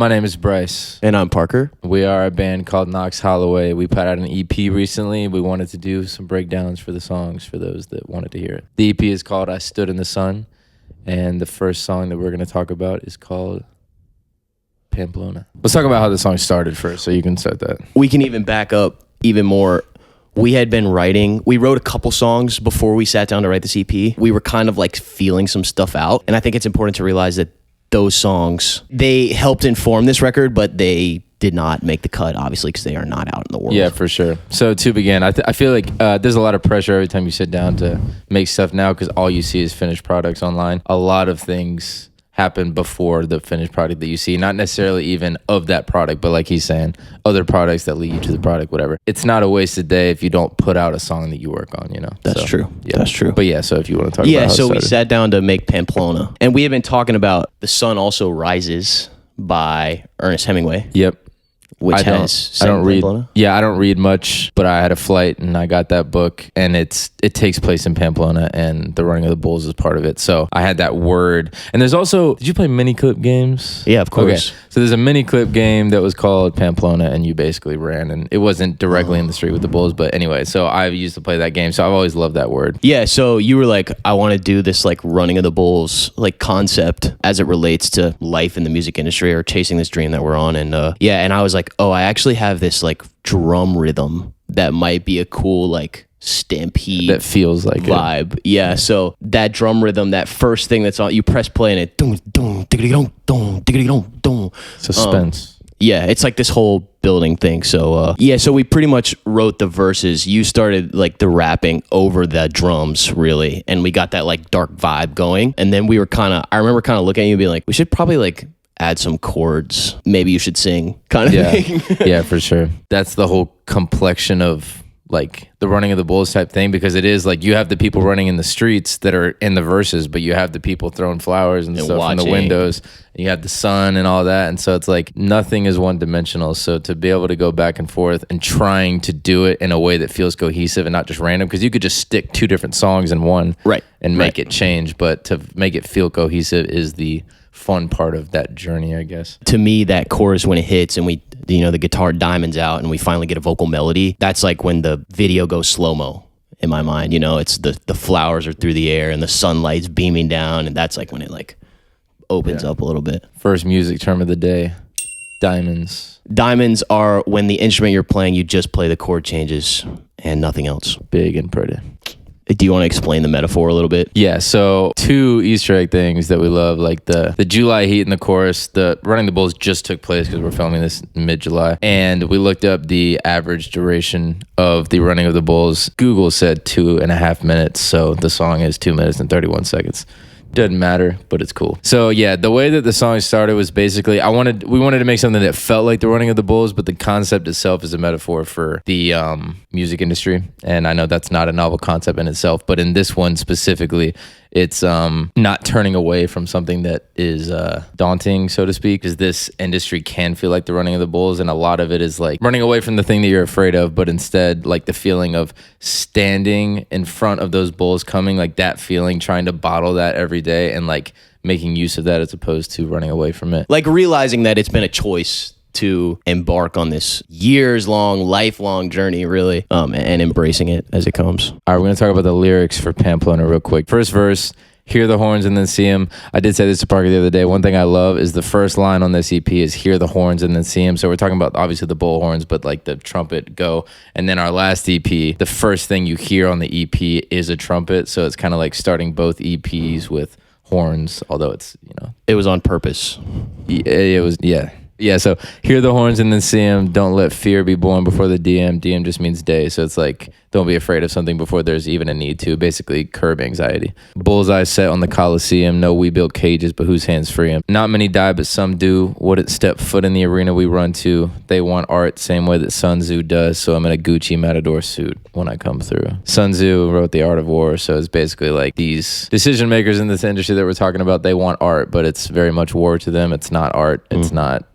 My name is Bryce. And I'm Parker. We are a band called Knox Holloway. We put out an EP recently. We wanted to do some breakdowns for the songs for those that wanted to hear it. The EP is called I Stood in the Sun, and the first song that we're going to talk about is called Pamplona. Let's talk about how the song started first, so you can start that. We can even back up even more. We had been writing, we wrote a couple songs before we sat down to write this EP. We were kind of like feeling some stuff out. And I think it's important to realize that those songs, they helped inform this record, but they did not make the cut, obviously, because they are not out in the world. Yeah, for sure. So to begin, I feel like there's a lot of pressure every time you sit down to make stuff now because all you see is finished products online. A lot of things happen before the finished product that you see, not necessarily even of that product, but like he's saying, other products that lead you to the product, whatever. It's not a wasted day if you don't put out a song that you work on, you know? That's true. Yeah. That's true. But yeah, so if you want to talk about how it so we started. sat down to make Pamplona. And we have been talking about The Sun Also Rises by Ernest Hemingway. Yep. Which I don't read. Pamplona. Yeah, I don't read much, but I had a flight and I got that book, and it takes place in Pamplona, and the running of the bulls is part of it. So I had that word. And there's also, did you play mini clip games? Yeah, of course. Okay. So there's a mini clip game that was called Pamplona, and you basically ran, and it wasn't directly in the street with the bulls, but anyway. So I used to play that game, so I've always loved that word. Yeah, so you were like, I want to do this like running of the bulls like concept as it relates to life in the music industry or chasing this dream that we're on. And and I was like, oh, I actually have this like drum rhythm that might be a cool like stampede That feels like vibe. Yeah, so that drum rhythm, that first thing that's on, you press play and it dum dum diggity dum dum diggity dum dum. Suspense. Yeah, it's like this whole building thing. So so we pretty much wrote the verses. You started like the rapping over the drums, really, and we got that like dark vibe going. And then we were I remember kind of looking at you and being like, we should probably like add some chords. Maybe you should sing, kind of thing. Yeah, for sure. That's the whole complexion of like the running of the bulls type thing, because it is like you have the people running in the streets that are in the verses, but you have the people throwing flowers and stuff watching in the windows, and you have the sun and all that. And so it's like nothing is one dimensional. So to be able to go back and forth and trying to do it in a way that feels cohesive and not just random, because you could just stick two different songs in one and make it change, but to make it feel cohesive is the fun part of that journey, I guess. To me, that chorus when it hits and we, the guitar diamonds out and we finally get a vocal melody, that's like when the video goes slow-mo in my mind. It's the flowers are through the air and the sunlight's beaming down, and that's like when it like opens up a little bit. First music term of the day, diamonds. Diamonds are when the instrument you're playing, you just play the chord changes and nothing else. Big and pretty. Do you want to explain the metaphor a little bit? Yeah, so two Easter egg things that we love, like the July heat in the chorus. The running the bulls just took place because we're filming this mid-July, and we looked up the average duration of the running of the bulls. Google said 2.5 minutes, so the song is 2 minutes and 31 seconds. Doesn't matter, but it's cool. So yeah, the way that the song started was basically we wanted to make something that felt like the running of the bulls, but the concept itself is a metaphor for the music industry. And I know that's not a novel concept in itself, but in this one specifically, it's not turning away from something that is daunting, so to speak, because this industry can feel like the running of the bulls, and a lot of it is like running away from the thing that you're afraid of, but instead like the feeling of standing in front of those bulls coming, like that feeling, trying to bottle that every day and like making use of that as opposed to running away from it. Like realizing that it's been a choice to embark on this years-long, lifelong journey, really, and embracing it as it comes. All right, we're going to talk about the lyrics for Pamplona real quick. First verse, hear the horns and then see them. I did say this to Parker the other day. One thing I love is the first line on this EP is hear the horns and then see them. So we're talking about obviously the bull horns, but like the trumpet go. And then our last EP, the first thing you hear on the EP is a trumpet. So it's kind of like starting both EPs with horns, although it's, It was on purpose. It was, yeah. Yeah, so hear the horns and then see them. Don't let fear be born before the DM. DM just means day. So it's like, don't be afraid of something before there's even a need to. Basically, curb anxiety. Bullseye set on the Coliseum. No, we built cages, but whose hands free them? Not many die, but some do. Wouldn't step foot in the arena we run to. They want art, same way that Sun Tzu does. So I'm in a Gucci Matador suit when I come through. Sun Tzu wrote The Art of War. So it's basically like these decision makers in this industry that we're talking about, they want art, but it's very much war to them. It's not art. It's not,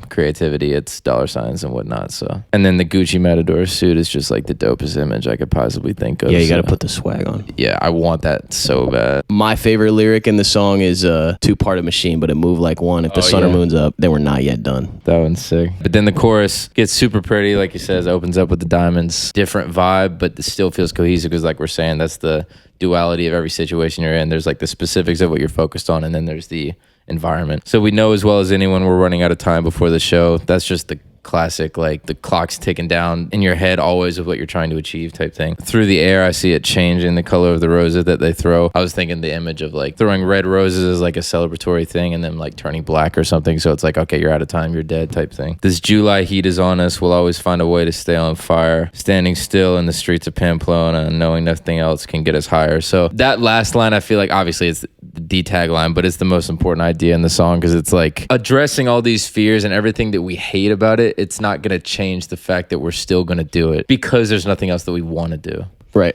creativity. It's dollar signs and whatnot. So, and then the Gucci Matador suit is just like the dopest image image I could possibly think of. Yeah, you got to put the swag on. Yeah, I want that so bad. My favorite lyric in the song is two-parted machine, but it moved like one. If the sun or moon's up, then we're not yet done. That one's sick. But then the chorus gets super pretty, like he says, opens up with the diamonds. Different vibe, but it still feels cohesive because like we're saying, that's the duality of every situation you're in. There's like the specifics of what you're focused on, and then there's the environment. So we know as well as anyone we're running out of time before the show. That's just the classic, like the clock's ticking down in your head always of what you're trying to achieve type thing. Through the air, I see it changing the color of the roses that they throw. I was thinking the image of like throwing red roses as like a celebratory thing and then like turning black or something. So it's like, okay, you're out of time, you're dead type thing. This July heat is on us. We'll always find a way to stay on fire. Standing still in the streets of Pamplona and knowing nothing else can get us higher. So that last line, I feel like obviously it's the tagline, but it's the most important idea in the song because it's like addressing all these fears and everything that we hate about it. It's not going to change the fact that we're still going to do it because there's nothing else that we want to do. Right.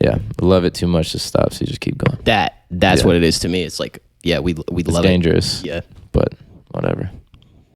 Yeah. I love it too much to stop. So you just keep going. That's what it is to me. It's like, yeah, we love it. It's dangerous. Yeah. But whatever.